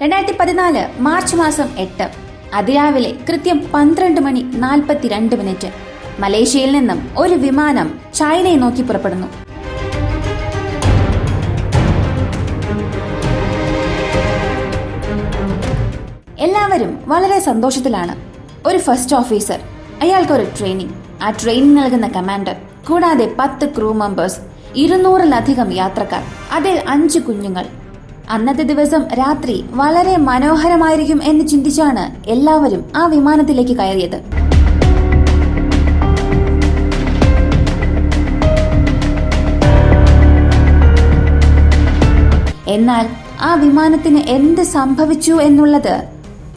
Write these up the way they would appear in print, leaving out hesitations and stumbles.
2014 March മാസം 8 അതിരാവിലെ കൃത്യം 12:42 മലേഷ്യയിൽ നിന്നും ഒരു വിമാനം ചൈനയെ നോക്കി പുറപ്പെടുന്നു. എല്ലാവരും വളരെ സന്തോഷത്തിലാണ്. ഒരു ഫസ്റ്റ് ഓഫീസർ, അയാൾക്കൊരു ട്രെയിനിങ്, ആ ട്രെയിനിങ് നൽകുന്ന കമാൻഡർ, കൂടാതെ 10 ക്രൂ മെമ്പേഴ്സ്, 200-ലധികം യാത്രക്കാർ, അതിൽ 5 കുഞ്ഞുങ്ങൾ. അന്നത്തെ ദിവസം രാത്രി വളരെ മനോഹരമായിരിക്കും എന്ന് ചിന്തിച്ചാണ് എല്ലാവരും ആ വിമാനത്തിലേക്ക് കയറിയത്. എന്നാൽ ആ വിമാനത്തിന് എന്ത് സംഭവിച്ചു എന്നുള്ളത്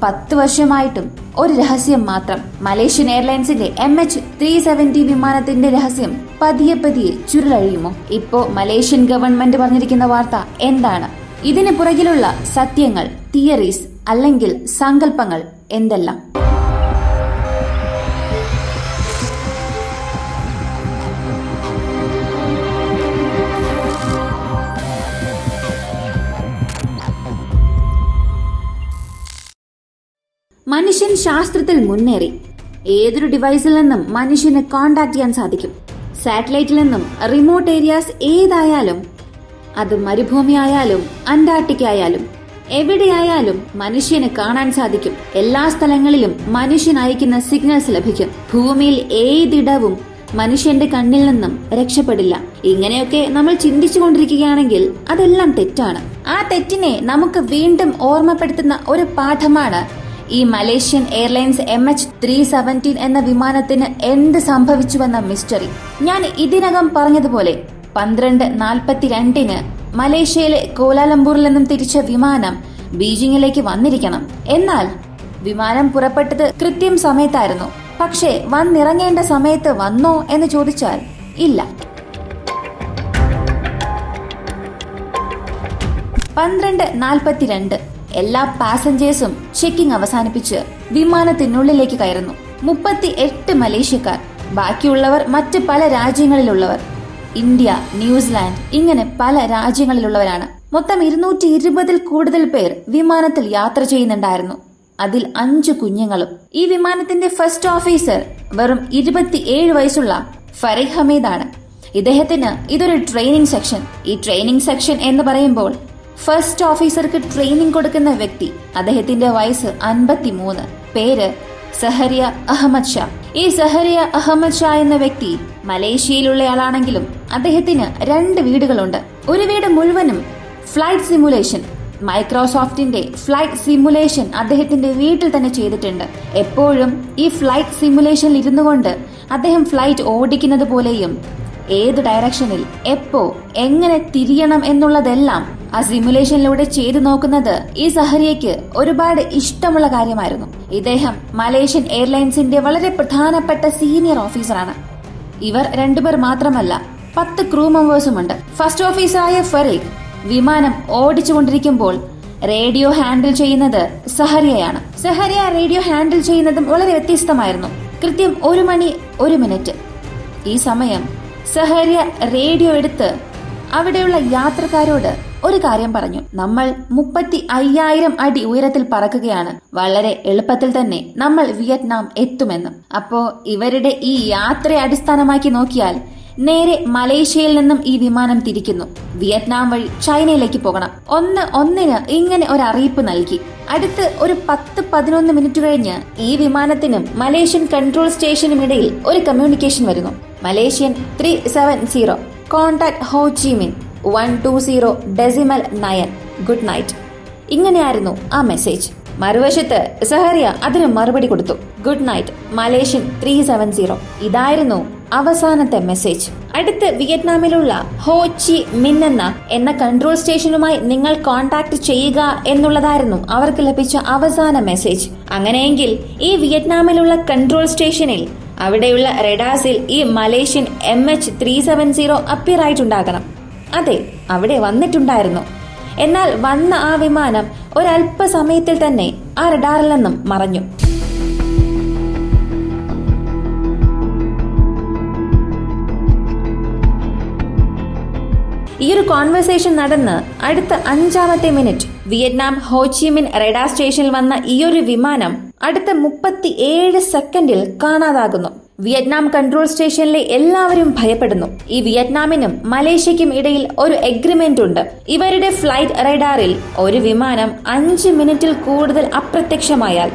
10 വർഷമായിട്ടും ഒരു രഹസ്യം മാത്രം. മലേഷ്യൻ എയർലൈൻസിന്റെ MH370 വിമാനത്തിന്റെ രഹസ്യം പതിയെ ചുരുളഴിയുമോ? ഇപ്പോ മലേഷ്യൻ ഗവൺമെന്റ് പറഞ്ഞിരിക്കുന്ന വാർത്ത എന്താണ്? ഇതിന് പുറകിലുള്ള സത്യങ്ങൾ, തിയറീസ് അല്ലെങ്കിൽ സങ്കല്പങ്ങൾ എന്തെല്ലാം? മനുഷ്യൻ ശാസ്ത്രത്തിൽ മുന്നേറി. ഏതൊരു ഡിവൈസിൽ നിന്നും മനുഷ്യന് കോണ്ടാക്ട് ചെയ്യാൻ സാധിക്കും. സാറ്റലൈറ്റിൽ നിന്നും റിമോട്ട് ഏരിയാസ് ഏതായാലും, അത് മരുഭൂമി ആയാലും അന്റാർട്ടിക്ക ആയാലും എവിടെയായാലും മനുഷ്യന് കാണാൻ സാധിക്കും. എല്ലാ സ്ഥലങ്ങളിലും മനുഷ്യൻ അയക്കുന്ന സിഗ്നൽസ് ലഭിക്കും. ഭൂമിയിൽ ഏതിടവും മനുഷ്യന്റെ കണ്ണിൽ നിന്നും രക്ഷപ്പെടില്ല. ഇങ്ങനെയൊക്കെ നമ്മൾ ചിന്തിച്ചുകൊണ്ടിരിക്കുകയാണെങ്കിൽ അതെല്ലാം തെറ്റാണ്. ആ തെറ്റിനെ നമുക്ക് വീണ്ടും ഓർമ്മപ്പെടുത്തുന്ന ഒരു പാഠമാണ് ഈ മലേഷ്യൻ എയർലൈൻസ് MH370 എന്ന വിമാനത്തിന് എന്ത് സംഭവിച്ചുവെന്ന മിസ്റ്ററി. ഞാൻ ഇതിനകം പറഞ്ഞതുപോലെ 12:42 മലേഷ്യയിലെ കോലാലംപൂരിൽ നിന്നും തിരിച്ച വിമാനം ബീജിംഗിലേക്ക് വന്നിരിക്കണം. എന്നാൽ വിമാനം പുറപ്പെട്ടത് കൃത്യം സമയത്തായിരുന്നു. പക്ഷേ വന്നിറങ്ങേണ്ട സമയത്ത് വന്നോ എന്ന് ചോദിച്ചാൽ ഇല്ല. 12:42 എല്ലാ പാസഞ്ചേഴ്സും ചെക്കിംഗ് അവസാനിപ്പിച്ച് വിമാനത്തിനുള്ളിലേക്ക് കയറുന്നു. 38 മലേഷ്യക്കാർ, ബാക്കിയുള്ളവർ മറ്റ് പല രാജ്യങ്ങളിലുള്ളവർ. ഇന്ത്യ, ന്യൂസിലാൻഡ്, ഇങ്ങനെ പല രാജ്യങ്ങളിലുള്ളവരാണ്. മൊത്തം 220-ൽ കൂടുതൽ പേർ വിമാനത്തിൽ യാത്ര ചെയ്യുന്നുണ്ടായിരുന്നു. അതിൽ 5 കുഞ്ഞുങ്ങളും. ഈ വിമാനത്തിന്റെ ഫസ്റ്റ് ഓഫീസർ വെറും 27 വയസ്സുള്ള ഫരീഖ് ഹമീദ് ആണ്. ഇദ്ദേഹത്തിന് ഇതൊരു ട്രെയിനിങ് സെക്ഷൻ. ഈ ട്രെയിനിങ് സെക്ഷൻ എന്ന് പറയുമ്പോൾ ഫസ്റ്റ് ഓഫീസർക്ക് ട്രെയിനിങ് കൊടുക്കുന്ന വ്യക്തി, അദ്ദേഹത്തിന്റെ വയസ്സ് 53. പേര് സഹരിയ അഹമ്മദ് ഷാ. ഈ സഹരിയ അഹമ്മദ് ഷാ എന്ന വ്യക്തി മലേഷ്യയിലുള്ളയാളാണെങ്കിലും അദ്ദേഹത്തിന് 2 വീടുകളുണ്ട്. ഒരു വീട് മുഴുവനും ഫ്ലൈറ്റ് സിമുലേഷൻ, മൈക്രോസോഫ്റ്റിന്റെ ഫ്ലൈറ്റ് സിമുലേഷൻ അദ്ദേഹത്തിന്റെ വീട്ടിൽ തന്നെ ചെയ്തിട്ടുണ്ട്. എപ്പോഴും ഈ ഫ്ലൈറ്റ് സിമുലേഷനിൽ ഇരുന്നു കൊണ്ട് അദ്ദേഹം ഫ്ലൈറ്റ് ഓടിക്കുന്നത് പോലെയും ഏത് ഡയറക്ഷനിൽ എപ്പോ എങ്ങനെ തിരിയണം എന്നുള്ളതെല്ലാം ആ സിമുലേഷനിലൂടെ ചെയ്തു നോക്കുന്നത് ഈ സഹരിയയ്ക്ക് ഒരുപാട് ഇഷ്ടമുള്ള കാര്യമായിരുന്നു. ഇദ്ദേഹം മലേഷ്യൻ എയർലൈൻസിന്റെ വളരെ പ്രധാനപ്പെട്ട സീനിയർ ഓഫീസറാണ്. ഇവർ 2 പേർ മാത്രമല്ല, 10 ക്രൂ മെമ്പേഴ്സുമുണ്ട്. ഫസ്റ്റ് ഓഫീസറായ ഫരീഖ് വിമാനം ഓടിച്ചുകൊണ്ടിരിക്കുമ്പോൾ റേഡിയോ ഹാൻഡിൽ ചെയ്യുന്നത് സഹരിയയാണ്. സഹരിയ റേഡിയോ ഹാൻഡിൽ ചെയ്യുന്നതും വളരെ വ്യത്യസ്തമായിരുന്നു. കൃത്യം 1 മണി 1 മിനിറ്റ് ഈ സമയം സഹരിയ റേഡിയോ എടുത്ത് അവിടെയുള്ള യാത്രക്കാരോട് ഒരു കാര്യം പറഞ്ഞു. നമ്മൾ 35,000 അടി ഉയരത്തിൽ പറക്കുകയാണ്. വളരെ എളുപ്പത്തിൽ തന്നെ നമ്മൾ വിയറ്റ്നാം എത്തുമെന്ന്. അപ്പോ ഇവരുടെ ഈ യാത്രയെ അടിസ്ഥാനമാക്കി നോക്കിയാൽ നേരെ മലേഷ്യയിൽ നിന്നും ഈ വിമാനം തിരിക്കുന്നു. വിയറ്റ്നാം വഴി ചൈനയിലേക്ക് പോകണം. 1:01 ഇങ്ങനെ ഒരു അറിയിപ്പ് നൽകി. അടുത്ത് ഒരു 10-11 മിനിറ്റ് കഴിഞ്ഞ് ഈ വിമാനത്തിനും മലേഷ്യൻ കൺട്രോൾ സ്റ്റേഷനും ഇടയിൽ ഒരു കമ്മ്യൂണിക്കേഷൻ വരുന്നു. മലേഷ്യൻ 370 കോണ്ടാക്ട് ഹോ ചി മിൻ 120.9 ഗുഡ് നൈറ്റ്. ഇങ്ങനെയായിരുന്നു ആ മെസ്സേജ്. മറുവശത്ത് സഹരിയ അതിന് മറുപടി കൊടുത്തു, ഗുഡ് നൈറ്റ് മലേഷ്യൻ 370. ഇതായിരുന്നു അവസാനത്തെ മെസ്സേജ്. അടുത്ത് വിയറ്റ്നാമിലുള്ള ഹോ ചി മിൻ എന്ന കൺട്രോൾ സ്റ്റേഷനുമായി നിങ്ങൾ കോണ്ടാക്ട് ചെയ്യുക എന്നുള്ളതായിരുന്നു അവർക്ക് ലഭിച്ച അവസാന മെസ്സേജ്. അങ്ങനെയെങ്കിൽ ഈ വിയറ്റ്നാമിലുള്ള കൺട്രോൾ സ്റ്റേഷനിൽ അവിടെയുള്ള റഡാസിൽ ഈ മലേഷ്യൻ MH370 അപ്പിയർ ആയിട്ടുണ്ടാകണം. അതെ, അവിടെ വന്നിട്ടുണ്ടായിരുന്നു. എന്നാൽ വന്ന ആ വിമാനം ഒരല്പസമയത്തിൽ തന്നെ ആ റഡാറിൽ നിന്നും മറഞ്ഞു. ഈ ഒരു കോൺവെർസേഷൻ നടന്ന് അടുത്ത 5-ാമത്തെ മിനിറ്റ് വിയറ്റ്നാം ഹോച്ചിമിൻ റഡാർ സ്റ്റേഷനിൽ വന്ന ഈ ഒരു വിമാനം അടുത്ത 37 സെക്കൻഡിൽ കാണാതാകുന്നു. വിയറ്റ്നാം കൺട്രോൾ സ്റ്റേഷനിലെ എല്ലാവരും ഭയപ്പെടുന്നു. ഈ വിയറ്റ്നാമിനും മലേഷ്യയ്ക്കും ഇടയിൽ ഒരു എഗ്രിമെന്റ് ഉണ്ട്. ഇവരുടെ ഫ്ലൈറ്റ് റഡാറിൽ ഒരു വിമാനം 5 മിനിറ്റിൽ കൂടുതൽ അപ്രത്യക്ഷമായാൽ,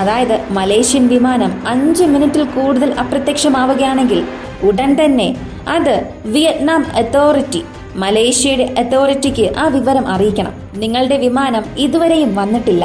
അതായത് മലേഷ്യൻ വിമാനം 5 മിനിറ്റിൽ കൂടുതൽ അപ്രത്യക്ഷമാവുകയാണെങ്കിൽ ഉടൻ തന്നെ അത് വിയറ്റ്നാം അതോറിറ്റി, മലേഷ്യയുടെ അതോറിറ്റിക്ക് ആ വിവരം അറിയിക്കണം. നിങ്ങളുടെ വിമാനം ഇതുവരെയും വന്നിട്ടില്ല,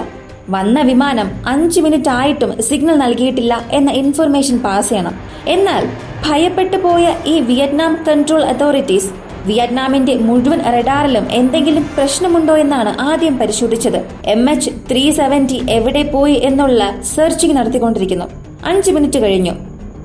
വന്ന വിമാനം 5 മിനിറ്റ് ആയിട്ടും സിഗ്നൽ നൽകിയിട്ടില്ല എന്ന ഇൻഫർമേഷൻ പാസ് ചെയ്യണം. എന്നാൽ ഭയപ്പെട്ടു പോയ ഈ വിയറ്റ്നാം കൺട്രോൾ അതോറിറ്റീസ് വിയറ്റ്നാമിന്റെ മുഴുവൻ റഡാറിലും എന്തെങ്കിലും പ്രശ്നമുണ്ടോ എന്നാണ് ആദ്യം പരിശോധിച്ചത്. MH370 എവിടെ പോയി എന്നുള്ള സെർച്ചിങ് നടത്തിക്കൊണ്ടിരിക്കുന്നു. 5 മിനിറ്റ് കഴിഞ്ഞു.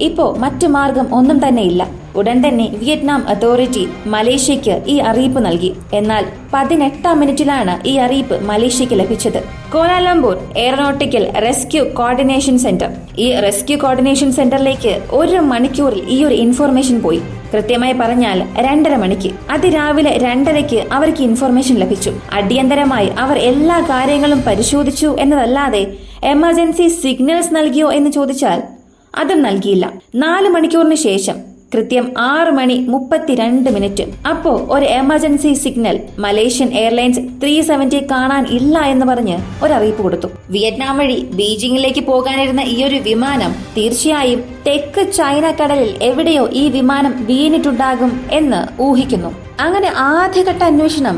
ഇപ്പോ മറ്റു മാർഗം ഒന്നും തന്നെ ഇല്ല. ഉടൻ തന്നെ വിയറ്റ്നാം അതോറിറ്റി മലേഷ്യയ്ക്ക് ഈ അറിയിപ്പ് നൽകി. എന്നാൽ 18-ാം മിനിറ്റിലാണ് ഈ അറിയിപ്പ് മലേഷ്യയ്ക്ക് ലഭിച്ചത്. Kuala Lumpur aeronautical rescue coordination centre, ഈ റെസ്ക്യൂ കോർഡിനേഷൻ സെന്ററിലേക്ക് 1 മണിക്കൂറിൽ ഈ ഒരു ഇൻഫർമേഷൻ പോയി. കൃത്യമായി പറഞ്ഞാൽ 2:30 മണിക്ക്, അതിരാവിലെ 2:30ക്ക് അവർക്ക് ഇൻഫർമേഷൻ ലഭിച്ചു. അടിയന്തരമായി അവർ എല്ലാ കാര്യങ്ങളും പരിശോധിച്ചു എന്നതല്ലാതെ എമർജൻസി സിഗ്നൽസ് നൽകിയോ എന്ന് ചോദിച്ചാൽ അതും നൽകിയില്ല. 4 മണിക്കൂറിന് ശേഷം കൃത്യം 6:32 അപ്പോ ഒരു എമർജൻസി സിഗ്നൽ മലേഷ്യൻ എയർലൈൻസ് 370 കാണാൻ ഇല്ല എന്ന് പറഞ്ഞ് ഒരറിയിപ്പ് കൊടുത്തു. വിയറ്റ്നാം വഴി ബീജിംഗിലേക്ക് പോകാനിരുന്ന ഈ ഒരു വിമാനം തീർച്ചയായും തെക്ക് ചൈന കടലിൽ എവിടെയോ ഈ വിമാനം വീണിട്ടുണ്ടാകും എന്ന് ഊഹിക്കുന്നു. അങ്ങനെ ആദ്യഘട്ട അന്വേഷണം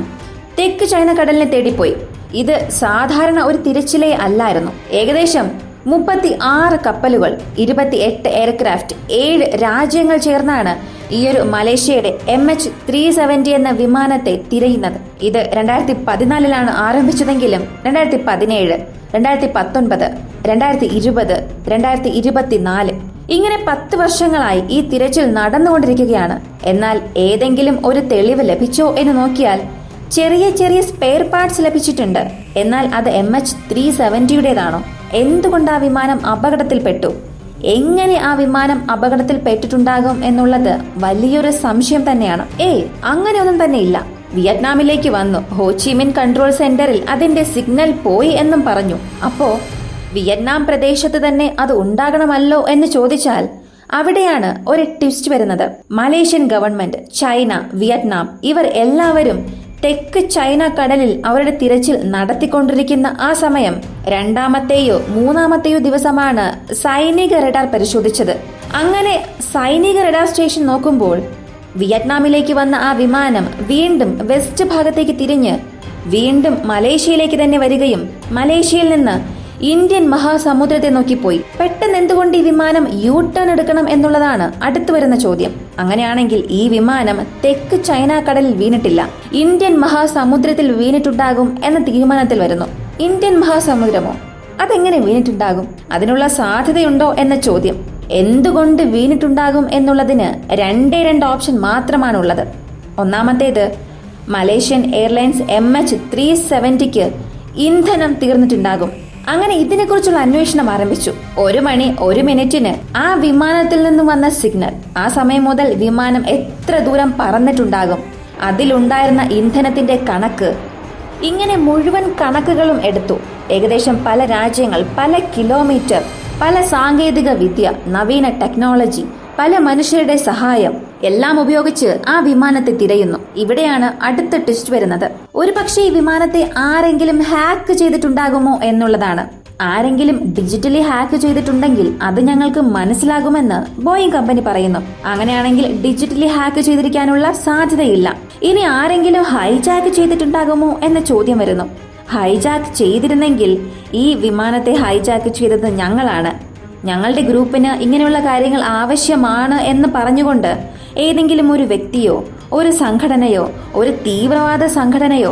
തെക്ക് ചൈന കടലിനെ തേടിപ്പോയി. ഇത് സാധാരണ ഒരു തിരച്ചിലേ അല്ലായിരുന്നു. ഏകദേശം 36 കപ്പലുകൾ, 28 എയർക്രാഫ്റ്റ്, 7 രാജ്യങ്ങൾ ചേർന്നാണ് ഈ ഒരു മലേഷ്യയുടെ MH370 എന്ന വിമാനത്തെ തിരയുന്നത്. ഇത് 2014 ആരംഭിച്ചതെങ്കിലും 2017, 2019, 2020, 2024 ഇങ്ങനെ 10 വർഷങ്ങളായി ഈ തിരച്ചിൽ നടന്നുകൊണ്ടിരിക്കുകയാണ്. എന്നാൽ ഏതെങ്കിലും ഒരു തെളിവ് ലഭിച്ചോ എന്ന് നോക്കിയാൽ ചെറിയ ചെറിയ സ്പെയർ പാർട്സ് ലഭിച്ചിട്ടുണ്ട്. എന്നാൽ അത് MH370യുടേതാണോ? എന്തുകൊണ്ട് ആ വിമാനം അപകടത്തിൽപ്പെട്ടു? എങ്ങനെ ആ വിമാനം അപകടത്തിൽപ്പെട്ടിട്ടുണ്ടാകും എന്നുള്ളത് വലിയൊരു സംശയം തന്നെയാണ്. അങ്ങനെയൊന്നും തന്നെ ഇല്ല. വിയറ്റ്നാമിലേക്ക് വന്നു, ഹോച്ചിമിൻ കൺട്രോൾ സെന്ററിൽ അതിന്റെ സിഗ്നൽ പോയി എന്നും പറഞ്ഞു. അപ്പോ വിയറ്റ്നാം പ്രദേശത്ത് തന്നെ അത് ഉണ്ടാകണമല്ലോ എന്ന് ചോദിച്ചാൽ അവിടെയാണ് ഒരു ട്വിസ്റ്റ് വരുന്നത്. മലേഷ്യൻ ഗവൺമെന്റ്, ചൈന, വിയറ്റ്നാം ഇവർ എല്ലാവരും തെക്ക് ചൈന കടലിൽ അവരുടെ തിരച്ചിൽ നടത്തിക്കൊണ്ടിരിക്കുന്ന ആ സമയം 2-ാമത്തെയോ 3-ാമത്തെയോ ദിവസമാണ് സൈനിക റഡാർ പരിശോധിച്ചത്. അങ്ങനെ സൈനിക റഡാർ സ്റ്റേഷൻ നോക്കുമ്പോൾ വിയറ്റ്നാമിലേക്ക് വന്ന ആ വിമാനം വീണ്ടും വെസ്റ്റ് ഭാഗത്തേക്ക് തിരിഞ്ഞ് വീണ്ടും മലേഷ്യയിലേക്ക് തന്നെ വരികയും മലേഷ്യയിൽ നിന്ന് ഇന്ത്യൻ മഹാസമുദ്രത്തെ നോക്കിപ്പോയി. പെട്ടെന്ന് എന്തുകൊണ്ട് ഈ വിമാനം U-ടേൺ എടുക്കണം എന്നുള്ളതാണ് അടുത്തു വരുന്ന ചോദ്യം. അങ്ങനെയാണെങ്കിൽ ഈ വിമാനം തെക്ക് ചൈന കടലിൽ വീണിട്ടില്ല, ഇന്ത്യൻ മഹാസമുദ്രത്തിൽ വീണിട്ടുണ്ടാകും എന്ന തീരുമാനത്തിൽ വരുന്നു. ഇന്ത്യൻ മഹാസമുദ്രമോ? അതെങ്ങനെ വീണിട്ടുണ്ടാകും? അതിനുള്ള സാധ്യതയുണ്ടോ എന്ന ചോദ്യം. എന്തുകൊണ്ട് വീണിട്ടുണ്ടാകും എന്നുള്ളതിന് 2 ഓപ്ഷൻ മാത്രമാണുള്ളത്. ഒന്നാമത്തേത്, മലേഷ്യൻ എയർലൈൻസ് MH370ക്ക് ഇന്ധനം തീർന്നിട്ടുണ്ടാകും. അങ്ങനെ ഇതിനെക്കുറിച്ചുള്ള അന്വേഷണം ആരംഭിച്ചു. 1 മണി 1 മിനിറ്റിന് ആ വിമാനത്തിൽ നിന്ന് വന്ന സിഗ്നൽ, ആ സമയം മുതൽ വിമാനം എത്ര ദൂരം പറന്നിട്ടുണ്ടാകും, അതിലുണ്ടായിരുന്ന ഇന്ധനത്തിന്റെ കണക്ക്, ഇങ്ങനെ മുഴുവൻ കണക്കുകളും എടുത്തു. ഏകദേശം പല രാജ്യങ്ങൾ, പല കിലോമീറ്റർ, പല സാങ്കേതിക വിദ്യ, നവീന ടെക്നോളജി, പല മനുഷ്യരുടെ സഹായം എല്ലാം ഉപയോഗിച്ച് ആ വിമാനത്തെ തിരയുന്നു. ഇവിടെയാണ് അടുത്ത ട്വിസ്റ്റ് വരുന്നത്. ഒരുപക്ഷെ ഈ വിമാനത്തെ ആരെങ്കിലും ഹാക്ക് ചെയ്തിട്ടുണ്ടാകുമോ എന്നുള്ളതാണ്. ആരെങ്കിലും ഡിജിറ്റലി ഹാക്ക് ചെയ്തിട്ടുണ്ടെങ്കിൽ അത് ഞങ്ങൾക്ക് മനസ്സിലാകുമെന്ന് ബോയിങ് കമ്പനി പറയുന്നു. അങ്ങനെയാണെങ്കിൽ ഡിജിറ്റലി ഹാക്ക് ചെയ്തിരിക്കാനുള്ള സാധ്യതയില്ല. ഇനി ആരെങ്കിലും ഹൈജാക്ക് ചെയ്തിട്ടുണ്ടാകുമോ എന്ന ചോദ്യം വരുന്നു. ഹൈജാക്ക് ചെയ്തിരുന്നെങ്കിൽ ഈ വിമാനത്തെ ഹൈജാക്ക് ചെയ്തത് ഞങ്ങളാണ്, ഞങ്ങളുടെ ഗ്രൂപ്പിന് ഇങ്ങനെയുള്ള കാര്യങ്ങൾ ആവശ്യമാണ് എന്ന് പറഞ്ഞുകൊണ്ട് ഏതെങ്കിലും ഒരു വ്യക്തിയോ ഒരു സംഘടനയോ ഒരു തീവ്രവാദ സംഘടനയോ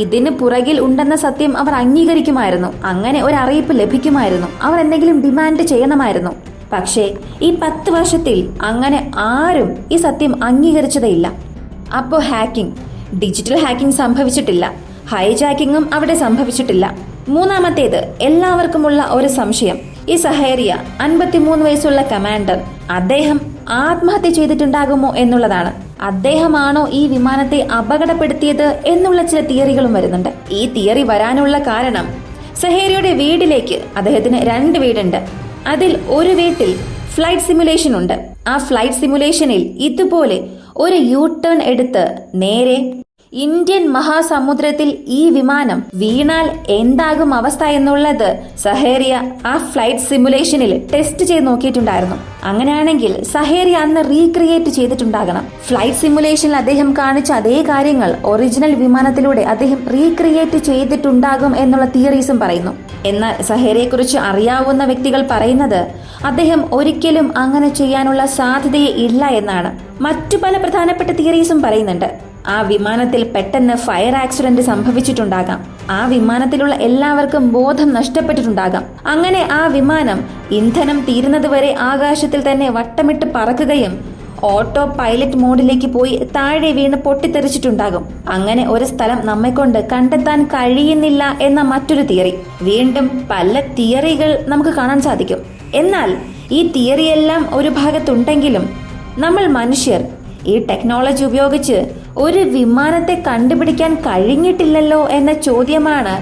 ഇതിന് പുറകിൽ ഉണ്ടെന്ന സത്യം അവർ അംഗീകരിക്കുമായിരുന്നു. അങ്ങനെ ഒരു അറിയിപ്പ് ലഭിക്കുമായിരുന്നു. അവർ എന്തെങ്കിലും ഡിമാൻഡ് ചെയ്യണമായിരുന്നു. പക്ഷേ ഈ 10 വർഷത്തിൽ അങ്ങനെ ആരും ഈ സത്യം അംഗീകരിച്ചതേയില്ല. അപ്പോൾ ഹാക്കിംഗ്, ഡിജിറ്റൽ ഹാക്കിംഗ് സംഭവിച്ചിട്ടില്ല, ഹൈജാക്കിങ്ങും അവിടെ സംഭവിച്ചിട്ടില്ല. മൂന്നാമത്തേത്, എല്ലാവർക്കുമുള്ള ഒരു സംശയം, ഈ സഹേറിയ 53 വയസ്സുള്ള കമാൻഡർ, അദ്ദേഹം ആത്മഹത്യ ചെയ്തിട്ടുണ്ടാകുമോ എന്നുള്ളതാണ്. അദ്ദേഹമാണോ ഈ വിമാനത്തെ അപകടപ്പെടുത്തിയത് എന്നുള്ള ചില തിയറികളും വരുന്നുണ്ട്. ഈ തിയറി വരാനുള്ള കാരണം സഹേരിയുടെ വീടിലേക്ക് അദ്ദേഹത്തിന് 2 വീടുണ്ട്. അതിൽ ഒരു വീട്ടിൽ ഫ്ലൈറ്റ് സിമുലേഷൻ ഉണ്ട്. ആ ഫ്ലൈറ്റ് സിമുലേഷനിൽ ഇതുപോലെ ഒരു യു ടേൺ എടുത്ത് നേരെ ഇന്ത്യൻ മഹാസമുദ്രത്തിൽ ഈ വിമാനം വീണാൽ എന്താകും അവസ്ഥ എന്നുള്ളത് സഹേരിയ ആ ഫ്ലൈറ്റ് സിമുലേഷനിൽ ടെസ്റ്റ് ചെയ്ത് നോക്കിയിട്ടുണ്ടായിരുന്നു. അങ്ങനെയാണെങ്കിൽ സഹേരിയ അന്ന് റീക്രിയേറ്റ് ചെയ്തിട്ടുണ്ടാകണം. ഫ്ലൈറ്റ് സിമുലേഷനിൽ അദ്ദേഹം കാണിച്ച അതേ കാര്യങ്ങൾ ഒറിജിനൽ വിമാനത്തിലൂടെ അദ്ദേഹം റീക്രിയേറ്റ് ചെയ്തിട്ടുണ്ടാകും എന്നുള്ള തിയറീസും പറയുന്നു. എന്നാൽ സഹേരിയെക്കുറിച്ച് അറിയാവുന്ന വ്യക്തികൾ പറയുന്നത് അദ്ദേഹം ഒരിക്കലും അങ്ങനെ ചെയ്യാനുള്ള സാധ്യതയെ ഇല്ല എന്നാണ്. മറ്റു പല പ്രധാനപ്പെട്ട തിയറീസും പറയുന്നുണ്ട്. ആ വിമാനത്തിൽ പെട്ടെന്ന് ഫയർ ആക്സിഡന്റ് സംഭവിച്ചിട്ടുണ്ടാകാം. ആ വിമാനത്തിലുള്ള എല്ലാവർക്കും ബോധം നഷ്ടപ്പെട്ടിട്ടുണ്ടാകാം. അങ്ങനെ ആ വിമാനം ഇന്ധനം തീരുന്നതുവരെ ആകാശത്തിൽ തന്നെ വട്ടമിട്ട് പറക്കുകയും ഓട്ടോ പൈലറ്റ് മോഡിലേക്ക് പോയി താഴെ വീണ് പൊട്ടിത്തെറിച്ചിട്ടുണ്ടാകും. അങ്ങനെ ഒരു സ്ഥലം നമ്മെക്കൊണ്ട് കണ്ടെത്താൻ കഴിയുന്നില്ല എന്ന മറ്റൊരു തിയറി. വീണ്ടും പല തിയറികൾ നമുക്ക് കാണാൻ സാധിക്കും. എന്നാൽ ഈ തിയറിയെല്ലാം ഒരു ഭാഗത്തുണ്ടെങ്കിലും നമ്മൾ മനുഷ്യർ ഈ ടെക്നോളജി ഉപയോഗിച്ച് ഒരു വിമാനത്തെ കണ്ടുപിടിക്കാൻ കഴിഞ്ഞിട്ടില്ലല്ലോ എന്ന ചോദ്യമാണ്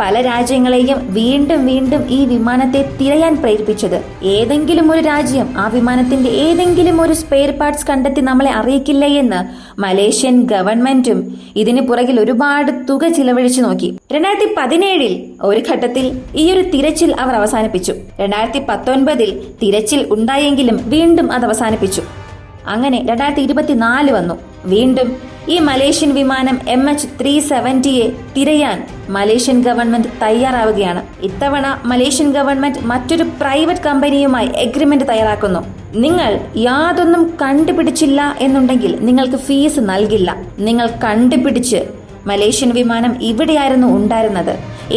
പല രാജ്യങ്ങളെയും വീണ്ടും വീണ്ടും ഈ വിമാനത്തെ തിരയാൻ പ്രേരിപ്പിച്ചത്. ഏതെങ്കിലും ഒരു രാജ്യം ആ വിമാനത്തിന്റെ ഏതെങ്കിലും ഒരു സ്പെയർ പാർട്സ് കണ്ടെത്തി നമ്മളെ അറിയിക്കില്ലേ എന്ന് മലേഷ്യൻ ഗവൺമെന്റും ഇതിന് പുറകിൽ ഒരുപാട് തുക ചിലവഴിച്ചു നോക്കി. 2017 ഒരു ഘട്ടത്തിൽ ഈ ഒരു തിരച്ചിൽ അവർ അവസാനിപ്പിച്ചു. 2019 തിരച്ചിൽ ഉണ്ടായെങ്കിലും വീണ്ടും അത് അവസാനിപ്പിച്ചു. അങ്ങനെ 2024 വന്നു. വീണ്ടും ഈ മലേഷ്യൻ വിമാനം MH370 തിരയാൻ മലേഷ്യൻ ഗവൺമെന്റ് തയ്യാറാവുകയാണ്. ഇത്തവണ മലേഷ്യൻ ഗവൺമെന്റ് മറ്റൊരു പ്രൈവറ്റ് കമ്പനിയുമായി എഗ്രിമെന്റ് തയ്യാറാക്കുന്നു. നിങ്ങൾ യാതൊന്നും കണ്ടുപിടിച്ചില്ല എന്നുണ്ടെങ്കിൽ നിങ്ങൾക്ക് ഫീസ് നൽകില്ല. നിങ്ങൾ കണ്ടുപിടിച്ച് മലേഷ്യൻ വിമാനം ഇവിടെയായിരുന്നു ഉണ്ടായിരുന്നത്,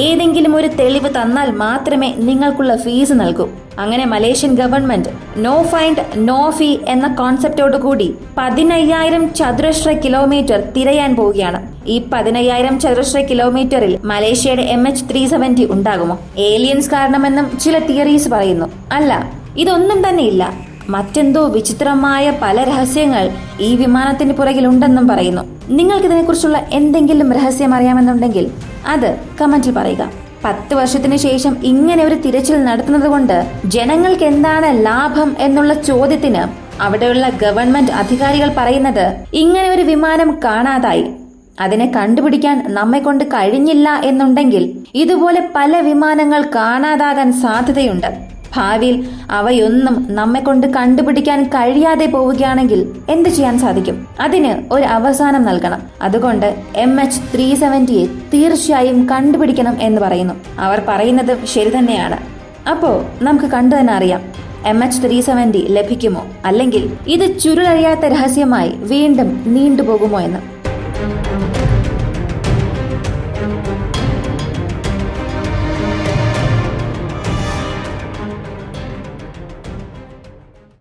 ഏതെങ്കിലും ഒരു തെളിവ് തന്നാൽ മാത്രമേ നിങ്ങൾക്കുള്ള ഫീസ് നൽകൂ. അങ്ങനെ Malaysian government no find no fee എന്ന കോൺസെപ്റ്റോടുകൂടി 15,000 ചതുരശ്ര കിലോമീറ്റർ തിരയാൻ പോവുകയാണ്. ഈ 15,000 ചതുരശ്ര കിലോമീറ്ററിൽ മലേഷ്യയുടെ MH370 ഉണ്ടാകുമോ? ഏലിയൻസ് കാരണമെന്നും ചില തിയറീസ് പറയുന്നു. അല്ല, ഇതൊന്നും തന്നെ ഇല്ല. മറ്റെന്തോ വിചിത്രമായ പല രഹസ്യങ്ങൾ ഈ വിമാനത്തിന് പുറകിലുണ്ടെന്നും പറയുന്നു. നിങ്ങൾക്ക് ഇതിനെക്കുറിച്ചുള്ള എന്തെങ്കിലും രഹസ്യം അറിയാമെന്നുണ്ടെങ്കിൽ അത് കമന്റിൽ പറയുക. 10 വർഷത്തിന് ശേഷം ഇങ്ങനെ ഒരു തിരച്ചിൽ നടത്തുന്നത് കൊണ്ട് ജനങ്ങൾക്ക് എന്താണ് ലാഭം എന്നുള്ള ചോദ്യത്തിന് അവിടെയുള്ള ഗവൺമെന്റ് അധികാരികൾ പറയുന്നത്, ഇങ്ങനെ ഒരു വിമാനം കാണാതായി, അതിനെ കണ്ടുപിടിക്കാൻ നമ്മെ കൊണ്ട് കഴിഞ്ഞില്ല എന്നുണ്ടെങ്കിൽ ഇതുപോലെ പല വിമാനങ്ങൾ കാണാതാകാൻ സാധ്യതയുണ്ട്. ഭാവിയിൽ അവയൊന്നും നമ്മെ കൊണ്ട് കണ്ടുപിടിക്കാൻ കഴിയാതെ പോവുകയാണെങ്കിൽ എന്ത് ചെയ്യാൻ സാധിക്കും? അതിന് ഒരു അവസാനം നൽകണം. അതുകൊണ്ട് MH370 തീർച്ചയായും കണ്ടുപിടിക്കണം എന്ന് പറയുന്നു. അവർ പറയുന്നത് ശരി തന്നെയാണ്. അപ്പോ നമുക്ക് കണ്ടു തന്നെ അറിയാം MH370 ലഭിക്കുമോ, അല്ലെങ്കിൽ ഇത് ചുരുളഴിയാത്ത രഹസ്യമായി വീണ്ടും നീണ്ടുപോകുമോ എന്ന്.